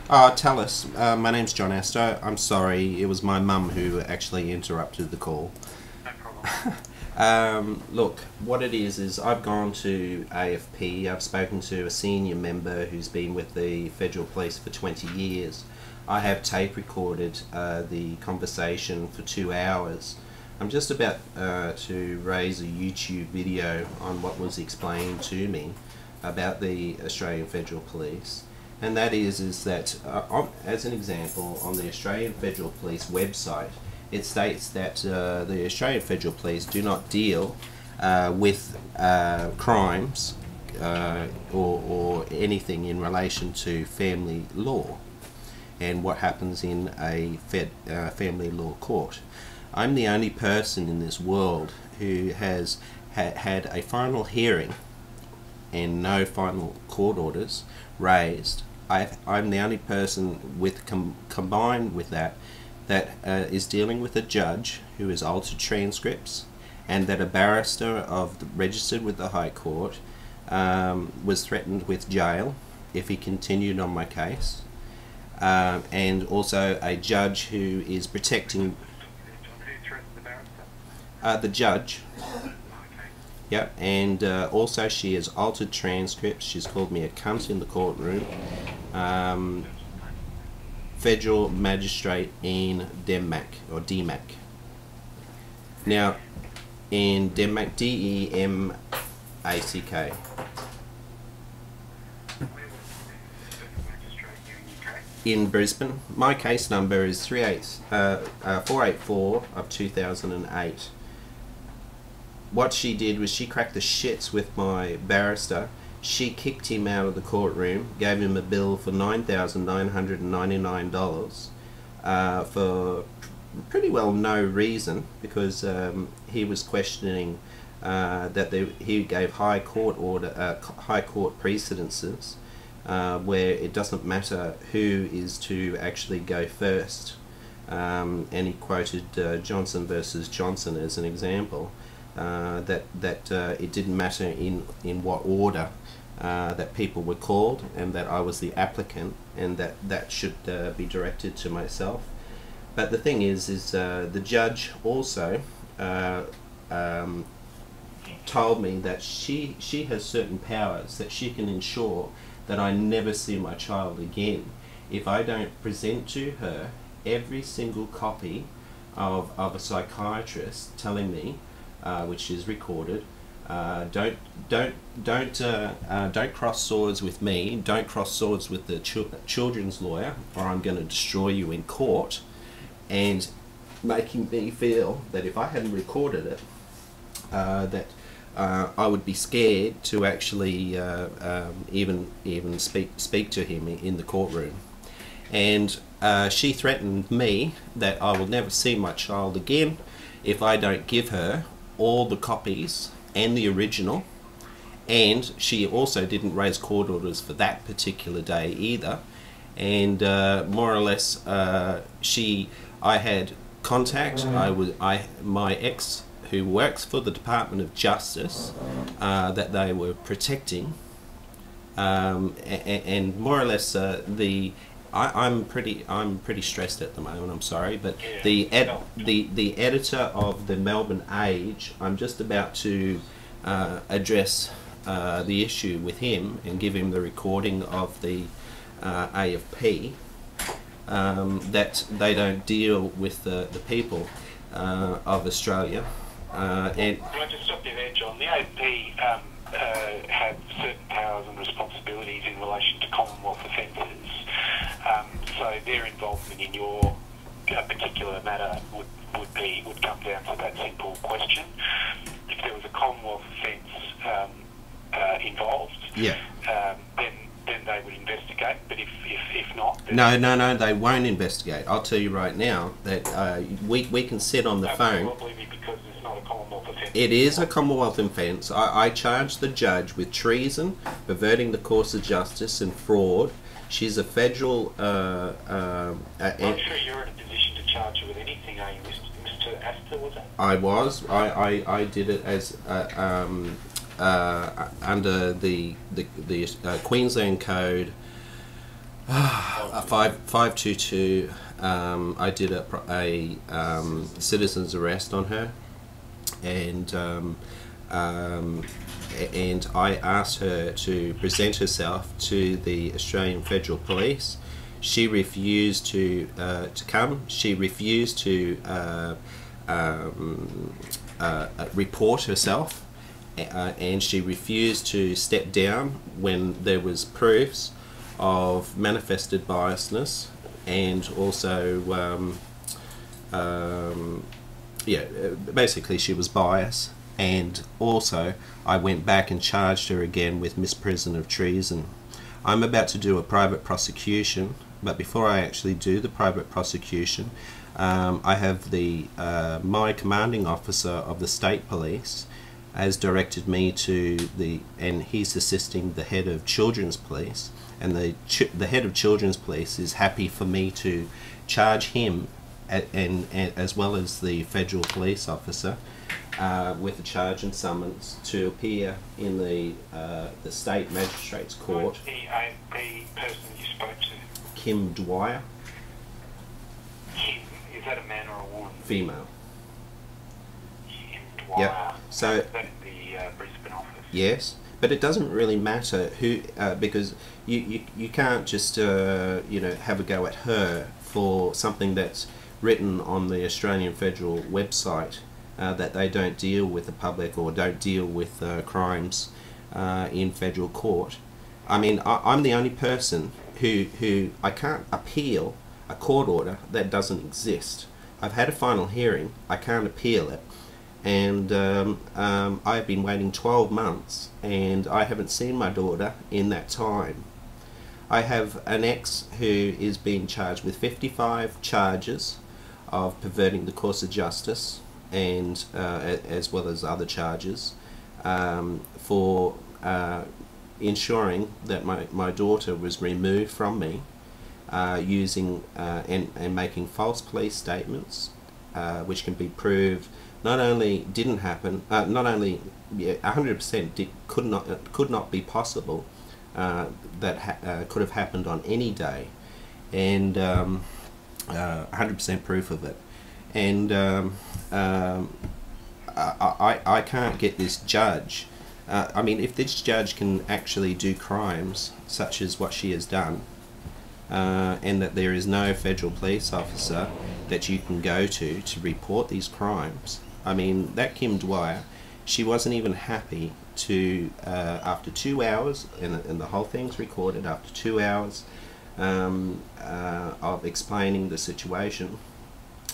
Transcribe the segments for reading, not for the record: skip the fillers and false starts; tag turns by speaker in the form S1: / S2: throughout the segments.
S1: Tallis, my name's John Astor. I'm sorry, it was my mum who actually interrupted the call.
S2: No problem.
S1: Look, what it is I've gone to AFP. I've spoken to a senior member who's been with the Federal Police for 20 years. I have tape recorded the conversation for 2 hours. I'm just about to raise a YouTube video on what was explained to me about the Australian Federal Police. And that is that, as an example, on the Australian Federal Police website, it states that the Australian Federal Police do not deal with crimes or anything in relation to family law and what happens in a family law court. I'm the only person in this world who has had a final hearing and no final court orders raised. I'm the only person with combined with that is dealing with a judge who has altered transcripts, and that a barrister registered with the High Court was threatened with jail if he continued on my case, and also a judge who is protecting the judge. Yep, and also she has altered transcripts. She's called me a cunt in the courtroom. Federal Magistrate in Denmark, or DMAC. Now, in Denmark, D-E-M-A-C-K. In Brisbane. My case number is 484 of 2008. What she did was she cracked the shits with my barrister. She kicked him out of the courtroom, gave him a bill for $9,999 for pretty well no reason, because he was questioning that he gave high court precedences where it doesn't matter who is to actually go first, and he quoted Johnson versus Johnson as an example. That it didn't matter in what order that people were called, and that I was the applicant, and that should be directed to myself. But the thing is the judge also told me that she has certain powers, that she can ensure that I never see my child again if I don't present to her every single copy of a psychiatrist telling me, which is recorded, don't cross swords with me, don't cross swords with the children's lawyer, or I'm going to destroy you in court, and making me feel that if I hadn't recorded it, that I would be scared to actually even speak to him in the courtroom. And she threatened me that I will never see my child again if I don't give her all the copies and the original. And she also didn't raise court orders for that particular day either. And more or less, I had contact. My ex, who works for the Department of Justice, that they were protecting, and more or less I'm pretty stressed at the moment. I'm sorry, but the editor of the Melbourne Age, I'm just about to address the issue with him and give him the recording of the AFP, that they don't deal with the people of Australia. And
S2: can I just stop you there, John? The AFP have certain powers and responsibilities in relation to Commonwealth offences. So their involvement in your particular matter would come down to that simple question. If there was a Commonwealth offence involved, then they would investigate. But if not, then
S1: no, they won't investigate. I'll tell you right now that we can sit on the phone.
S2: Probably because it's not a Commonwealth offence.
S1: It is a Commonwealth offence. I charge the judge with treason, perverting the course of justice, and fraud. She's a federal... I'm
S2: sure you're in a position to charge her with anything, are you, Mr. Astor, was it?
S1: I was. I did it as under the Queensland Code 522. I did a citizen's arrest on her, and and I asked her to present herself to the Australian Federal Police. She refused to come. She refused to report herself, and she refused to step down when there was proofs of manifested biasness, and also yeah, basically she was biased. And also I went back and charged her again with misprision of treason. I'm about to do a private prosecution, but before I actually do the private prosecution, I have the my commanding officer of the state police has directed me to and he's assisting the head of children's police, and the head of children's police is happy for me to charge him and as well as the federal police officer with a charge and summons to appear in the state magistrate's court.
S2: Who's the AFP person you spoke to?
S1: Kim Dwyer.
S2: Kim, is that a man or a woman?
S1: Female.
S2: Kim Dwyer.
S1: Yep. So
S2: is that in the Brisbane office?
S1: yes, but it doesn't really matter who, because you can't just you know, have a go at her for something that's written on the Australian Federal website, that they don't deal with the public or don't deal with crimes in federal court. I mean, I'm the only person who I can't appeal a court order that doesn't exist. I've had a final hearing, I can't appeal it, and I've been waiting 12 months and I haven't seen my daughter in that time. I have an ex who is being charged with 55 charges of perverting the course of justice, and as well as other charges for ensuring that my daughter was removed from me using and making false police statements, which can be proved not only didn't happen, not only 100% could not be possible, that could have happened on any day, and 100% proof of it. And I can't get this judge. I mean, if this judge can actually do crimes such as what she has done, and that there is no federal police officer that you can go to report these crimes. I mean, that Kim Dwyer, she wasn't even happy to, after 2 hours, and the whole thing's recorded, after 2 hours of explaining the situation,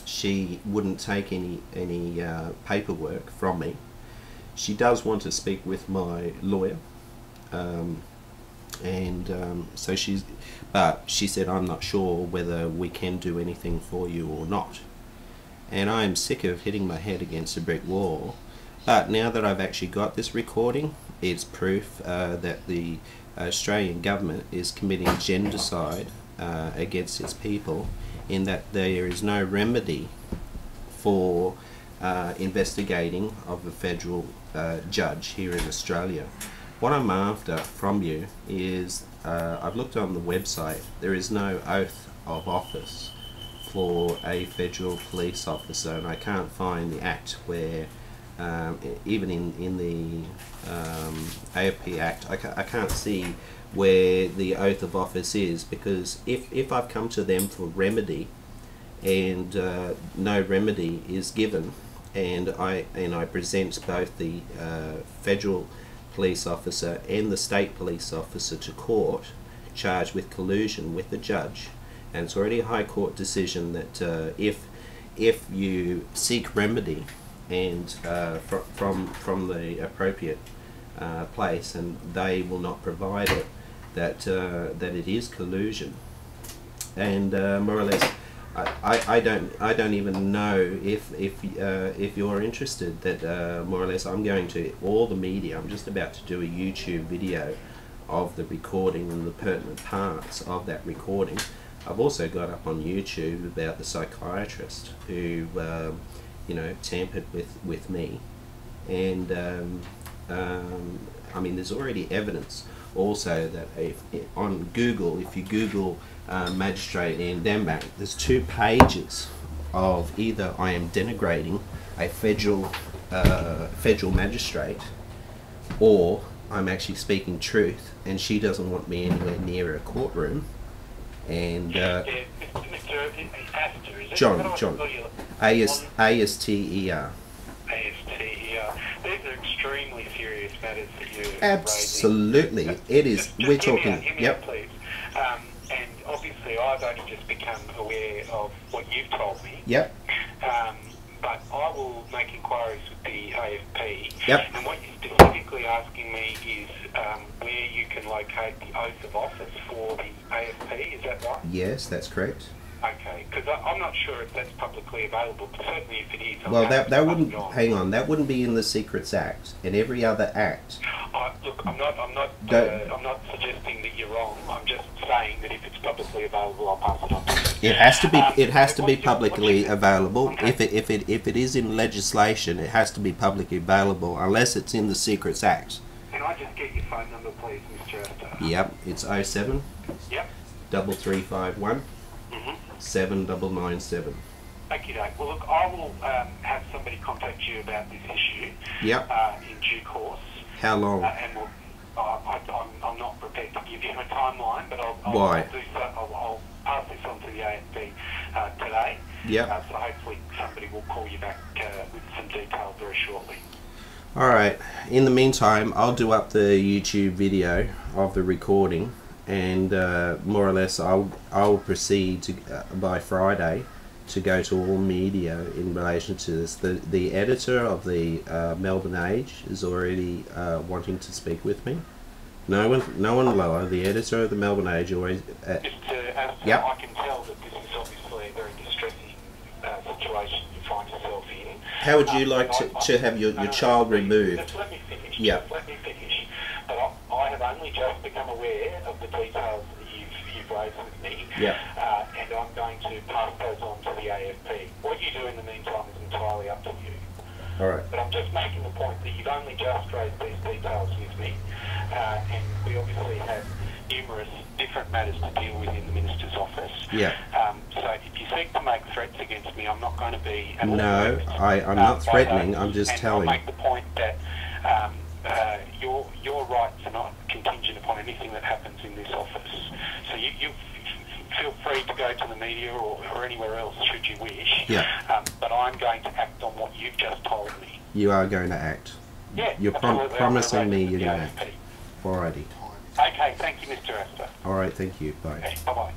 S1: she wouldn't take any paperwork from me. She does want to speak with my lawyer, so but she said, I'm not sure whether we can do anything for you or not. And I am sick of hitting my head against a brick wall. But now that I've actually got this recording, it's proof that the Australian government is committing genocide against its people, in that there is no remedy for investigating of a federal judge here in Australia. What I'm after from you is, I've looked on the website, there is no oath of office for a federal police officer, and I can't find the act where, even in the AFP Act, I can't see where the oath of office is, because if I've come to them for remedy and no remedy is given, and I present both the federal police officer and the state police officer to court, charged with collusion with the judge, and it's already a High Court decision that if you seek remedy and from the appropriate place, and they will not provide it, that it is collusion. And more or less, I don't even know if you're interested, that more or less I'm going to all the media. I'm just about to do a YouTube video of the recording and the pertinent parts of that recording. I've also got up on YouTube about the psychiatrist who you know, tampered with me, and I mean, there's already evidence. also that on Google, if you Google magistrate in Denmark, there's 2 pages of either I am denigrating a federal magistrate, or I'm actually speaking truth, and she doesn't want me anywhere near a courtroom. And
S2: Mr. Astor, is it?
S1: John,
S2: ASTER.
S1: ASTER.
S2: These are extremely serious matters that you're
S1: Absolutely,
S2: raising.
S1: it is.
S2: Just
S1: We're
S2: hear me
S1: talking.
S2: out,
S1: Yep.
S2: please. And obviously, I've only just become aware of what you've told me.
S1: Yep.
S2: But I will make inquiries with the AFP.
S1: Yep.
S2: And what you're specifically asking me is where you can locate the oath of office for the AFP. Is that right?
S1: Yes, that's correct.
S2: Okay, because I'm not sure if that's publicly available, but certainly if it is,
S1: Well, that wouldn't. Hang on, that wouldn't be in the Secrets Act and every other act.
S2: Look, I'm not suggesting that you're wrong. I'm just saying that if it's publicly available, I'll pass it on to you.
S1: It has to be. It has to be publicly available.
S2: Okay.
S1: If it is in legislation, it has to be publicly available unless it's in the Secrets Act.
S2: Can I just get your phone number, please, Mr. Astor?
S1: Yep, it's 07
S2: Yep.
S1: 3351
S2: Mhm.
S1: 7997.
S2: Thank you, Dave. Well, look, I will have somebody contact you about this issue.
S1: Yep.
S2: In due course.
S1: How long?
S2: And we'll, I'm not prepared to give you a timeline, but
S1: Why?
S2: I'll do so. I'll pass this on to the AFP today.
S1: Yep.
S2: So hopefully somebody will call you back with some details very shortly.
S1: All right. In the meantime, I'll do up the YouTube video of the recording, and more or less, I'll proceed to by Friday to go to all media in relation to this. The editor of the Melbourne Age is already wanting to speak with me. No one lower. The editor of the Melbourne Age always.
S2: Yep. I can tell that this is obviously a very distressing situation you find yourself in.
S1: How would you like to have your child removed?
S2: Just let me finish.
S1: Yeah.
S2: Just let me finish. But I have only just become aware of the details that you've raised with me.
S1: Yeah.
S2: And I'm going to pass those on to the AFP. What you do in the meantime is entirely up to you.
S1: All right.
S2: But I'm just making the point that you've only just raised these details with me, and we obviously have numerous different matters to deal with in the Minister's office.
S1: Yeah.
S2: So if you seek to make threats against me, I'm not going to be...
S1: No, I'm not threatening, I'm just telling.
S2: I'll make the point that your rights are not contingent upon anything that happens in this office. So you feel free to go to the media or anywhere else should you wish.
S1: Yeah.
S2: But I'm going to act on what you've just told me.
S1: You are going to act.
S2: Yeah,
S1: You're promising me you're going to act. Alrighty.
S2: Okay, thank you, Mr. Astor.
S1: Alright, thank you. Bye.
S2: Okay, bye-bye.